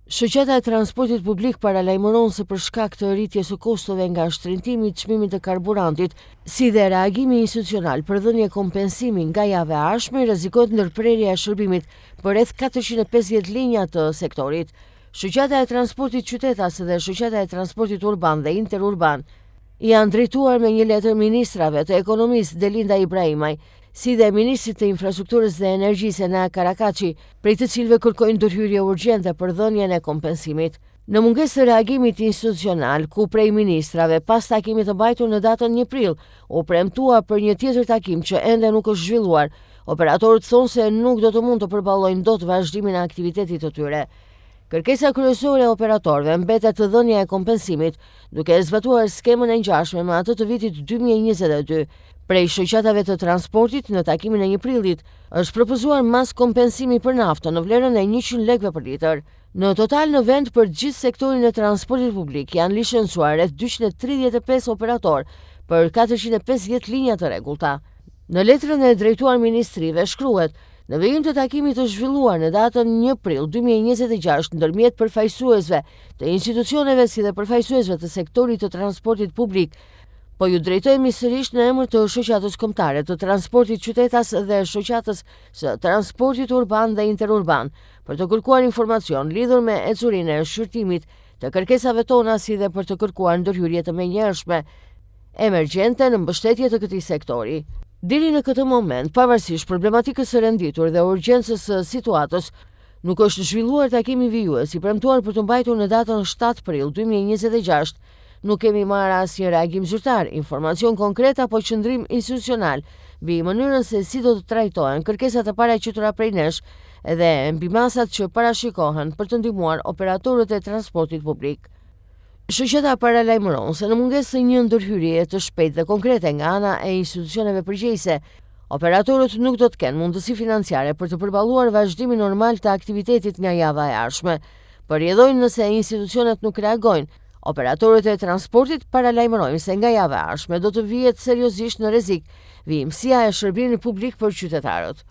Shoqata e transportit publik paralajmëron se për shkak të rritjes së kostove nga shtrëngimi i çmimit të karburantit, si dhe reagimi institucional për dhënie kompensimi nga java e ardhshme, rrezikohet ndërprerja e shërbimit për rreth 450 linja të sektorit. Shoqata e transportit qytetas dhe shoqata e transportit urban dhe interurban janë drejtuar me një letër ministrave të ekonomisë Delinda Ibrahimaj, si dhe ministrit të infrastrukturës dhe energjisë Enea Karakaçi, prej të cilëve kërkojnë ndërhyrje urgjente për dhënien e kompensimit. Në mungesë të reagimit institucional, ku prej ministrave pas takimit të mbajtur në datën 1 prill, u premtua për një tjetër takim që ende nuk është zhvilluar, operatorët thonë se nuk do të mund të përballojnë dot vazhdimin e aktivitetit të tyre. Kërkesa kryesore e operatorëve mbetet të dhënia e kompensimit, duke zbatuar skemën e ngjashme me atë të vitit 2022. Prej shoqatave të transportit në takimin e 1 prillit është propozuar mas kompensimi për naftën në vlerën e 100 lekëve për litër. Në total në vend për gjithë sektorin e transportit publik janë licencuar rreth 235 operator për 450 linja të rregullta. Në letrën e drejtuar ministrive shkruhet: në vijim të takimit të zhvilluar në datën 1 prill 2026 ndërmjet përfaqësuesve të institucioneve si dhe përfaqësuesve të sektorit të transportit publik, po ju drejtojmë sërish në emër të shoqatës kombëtare të transportit qytetas dhe shoqatës së transportit urban dhe interurban për të kërkuar informacion lidhur me ecurinë e shqyrtimit të kërkesave tona si dhe për të kërkuar ndërhyrje të menjëhershme emergjente në mbështetje të këtij sektori. Deri në këtë moment, pavarësisht problematikës së renditur dhe urgjencës së situatës, nuk është zhvilluar takimi vijues i premtuar për të mbajtur në datën 7 prill 2026. Nuk kemi marrë asnjë reagim zyrtar, informacion konkret apo qëndrim institucional mbi mënyrën se si do të trajtohen kërkesat e paraqitura prej nesh dhe mbi masat që parashikohen për të ndihmuar operatorët e transportit publik. Shoqata paralajmëron se në mungesë së një ndërhyrje të shpejtë dhe konkrete nga ana e institucioneve përgjegjëse, operatorët nuk do të kenë mundësi financiare për të përballuar vazhdimin normal të aktivitetit nga java e ardhshme. Përjedhojnë nëse institucionet nuk reagojnë, operatorët e transportit paralajmërojnë se nga java e ardhshme do të vihet seriozisht në rrezik vijimësia e shërbimit publik për qytetarët.